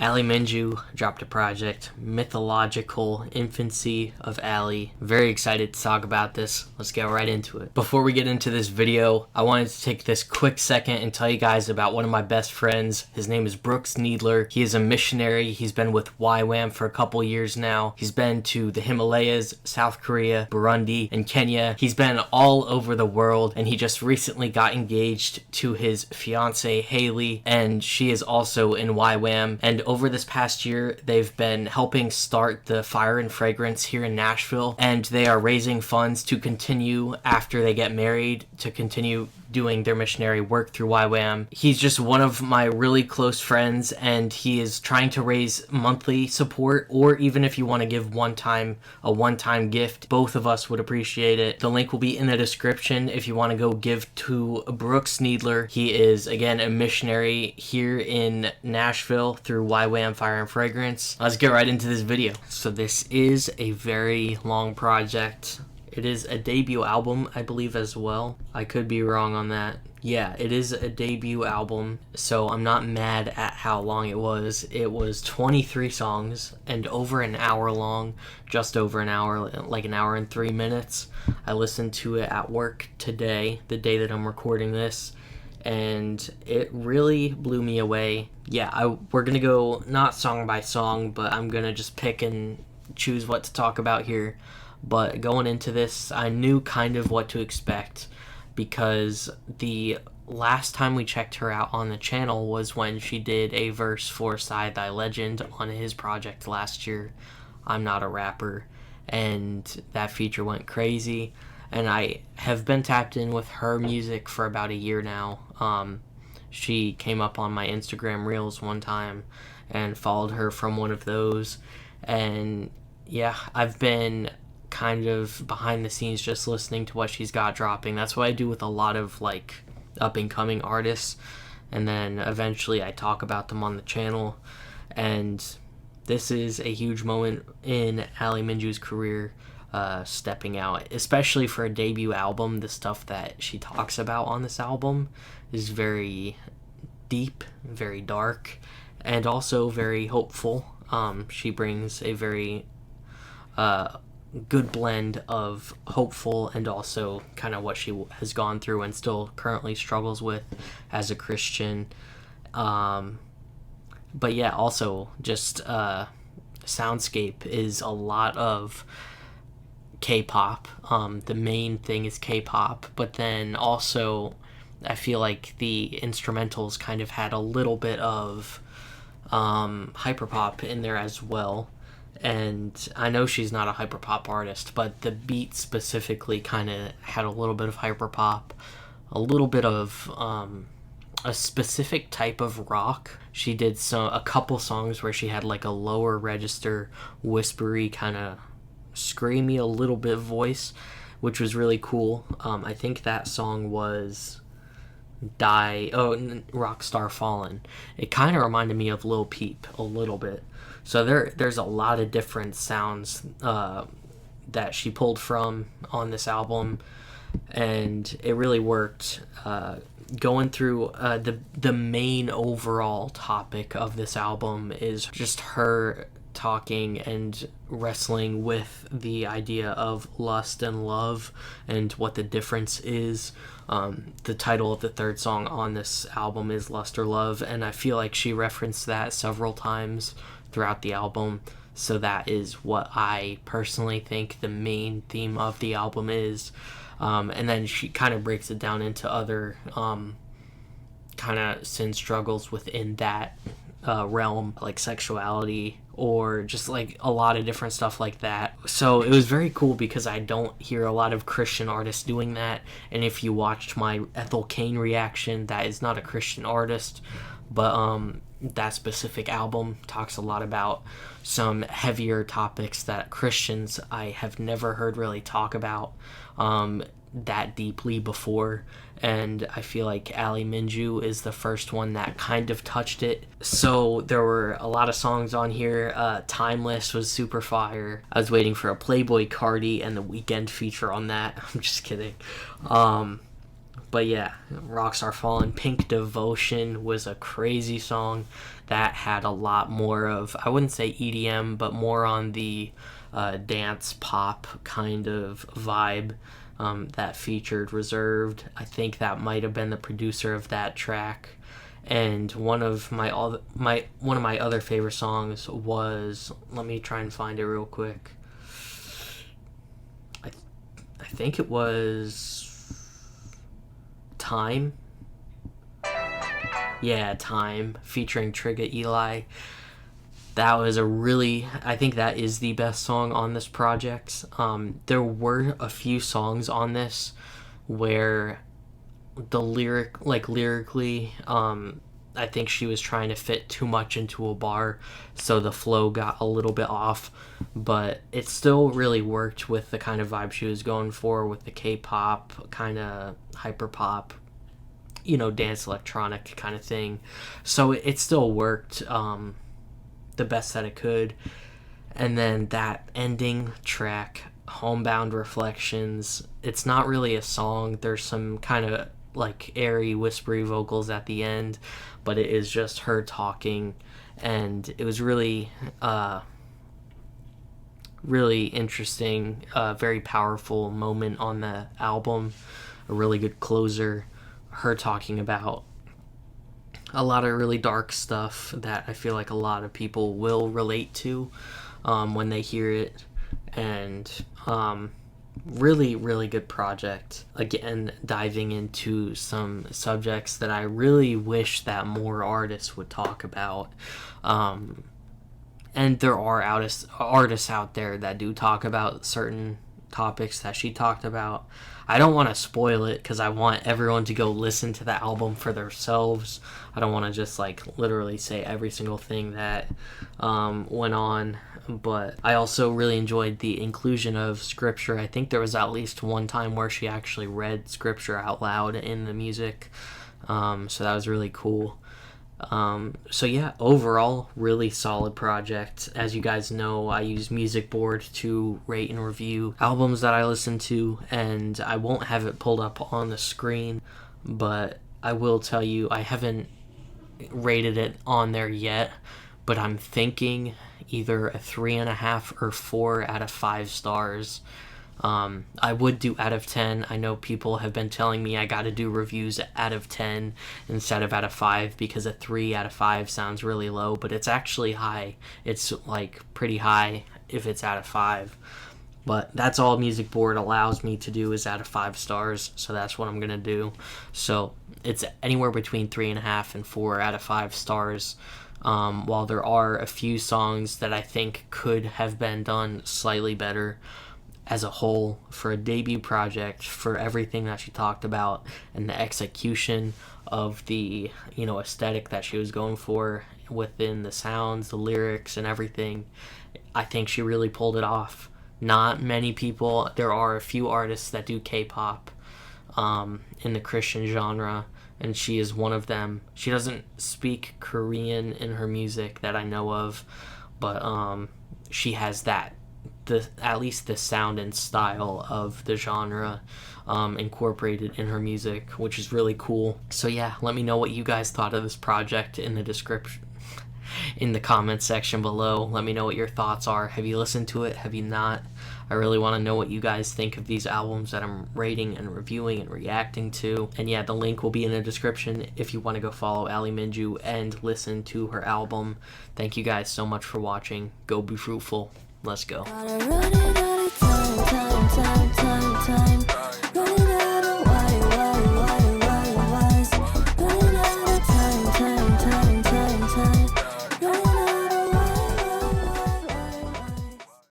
Ali Minju dropped a project, Mythological, Infancy of Ali. Very excited to talk about this. Let's get right into it. Before we get into this video, I wanted to take this quick second and tell you guys about one of my best friends. His name is Brooks Needler. He is a missionary. He's been with YWAM for a couple years now. He's been to the Himalayas, South Korea, Burundi, and Kenya. He's been all over the world, and he just recently got engaged to his fiancée Haley, and she is also in YWAM. And over this past year, they've been helping start the Fire and Fragrance here in Nashville, and they are raising funds to continue after they get married, to continue doing their missionary work through YWAM. He's just one of my really close friends, and he is trying to raise monthly support, or even if you want to give a one-time gift, both of us would appreciate it. The link will be in the description if you want to go give to Brooks Needler. He is, again, a missionary here in Nashville through YWAM Fire and Fragrance. Let's get right into this video. So this is a very long project. It is a debut album, I believe, as well. I could be wrong on that. Yeah, it is a debut album, so I'm not mad at how long it was. It was 23 songs and over an hour long, just over an hour, like an hour and 3 minutes. I listened to it at work today, the day that I'm recording this, and it really blew me away. Yeah, we're gonna go not song by song, but I'm gonna just pick and choose what to talk about here. But going into this, I knew kind of what to expect, because the last time we checked her out on the channel was when she did a verse for Side Thy Legend on his project last year, I'm Not a Rapper, and that feature went crazy, and I have been tapped in with her music for about a year now. She came up on my Instagram Reels one time and followed her from one of those, and yeah, I've been kind of behind the scenes just listening to what she's got dropping. That's what I do with a lot of like up and coming artists, and then eventually I talk about them on the channel. And this is a huge moment in Ali Minju's career, stepping out, especially for a debut album. The stuff that she talks about on this album is very deep, very dark, and also very hopeful. She brings a very good blend of hopeful and also kind of what she has gone through and still currently struggles with as a Christian. But yeah, also just soundscape is a lot of K-pop. The main thing is K-pop, but then also I feel like the instrumentals kind of had a little bit of hyperpop in there as well. And I know she's not a hyperpop artist, but the beat specifically kind of had a little bit of hyperpop, a little bit of a specific type of rock. She did a couple songs where she had like a lower register, whispery, kind of screamy, a little bit voice, which was really cool. I think that song was Rockstar Fallen. It kind of reminded me of Lil Peep a little bit. So there's a lot of different sounds that she pulled from on this album, and it really worked. Going through the main overall topic of this album is just her talking and wrestling with the idea of lust and love and what the difference is. The title of the third song on this album is Lust or Love, and I feel like she referenced that several times throughout the album. So that is what I personally think the main theme of the album is. And then she kind of breaks it down into other kind of sin struggles within that realm, like sexuality or just like a lot of different stuff like that. So it was very cool because I don't hear a lot of Christian artists doing that. And if you watched my Ethel Cain reaction, that is not a Christian artist, but that specific album talks a lot about some heavier topics that Christians I have never heard really talk about that deeply before, and I feel like Ali Minju is the first one that kind of touched it. So there were a lot of songs on here. Timeless was super fire. I was waiting for a Playboy Cardi and the Weeknd feature on that. I'm just kidding. But yeah, Rockstar Fallen. Pink Devotion was a crazy song that had a lot more of, I wouldn't say EDM, but more on the dance pop kind of vibe. That featured Reserved. I think that might have been the producer of that track. And one of my other favorite songs was, let me try and find it real quick. I think it was Time. Yeah, Time, featuring Trigger Eli. That was I think that is the best song on this project. There were a few songs on this where the lyrically, I think she was trying to fit too much into a bar, so the flow got a little bit off, but it still really worked with the kind of vibe she was going for, with the K-pop, kind of hyper-pop, dance electronic kind of thing. So it still worked the best that it could. And then that ending track, Homebound Reflections, it's not really a song. There's some kind of like airy, whispery vocals at the end, but it is just her talking, and it was really really interesting, very powerful moment on the album, a really good closer, her talking about a lot of really dark stuff that I feel like a lot of people will relate to when they hear it. And really, really good project. Again, diving into some subjects that I really wish that more artists would talk about. And there are artists out there that do talk about certain topics that she talked about. I don't want to spoil it because I want everyone to go listen to the album for themselves. I don't want to just literally say every single thing that went on. But I also really enjoyed the inclusion of scripture. I think there was at least one time where she actually read scripture out loud in the music. So that was really cool. So yeah, overall, really solid project. As you guys know, I use Music Board to rate and review albums that I listen to, and I won't have it pulled up on the screen, but I will tell you, I haven't rated it on there yet, but I'm thinking either a 3.5 or 4 out of 5 stars. I would do out of 10. I know people have been telling me I gotta do reviews out of 10 instead of out of 5 because a 3 out of 5 sounds really low, but it's actually high. It's pretty high if it's out of 5. But that's all Music Board allows me to do is out of 5 stars, so that's what I'm gonna do. So it's anywhere between 3.5 and 4 out of 5 stars. While there are a few songs that I think could have been done slightly better, as a whole, for a debut project, for everything that she talked about and the execution of the aesthetic that she was going for within the sounds, the lyrics, and everything, I think she really pulled it off. Not many people, there are a few artists that do K-pop in the Christian genre, and she is one of them. She doesn't speak Korean in her music that I know of, but she has at least the sound and style of the genre incorporated in her music, which is really cool. So yeah, let me know what you guys thought of this project in the description, in the comments section below. Let me know what your thoughts are. Have you listened to it? Have you not? I really want to know what you guys think of these albums that I'm rating and reviewing and reacting to. And yeah, the link will be in the description if you want to go follow Ali Minju and listen to her album. Thank you guys so much for watching. Go be fruitful. Let's go.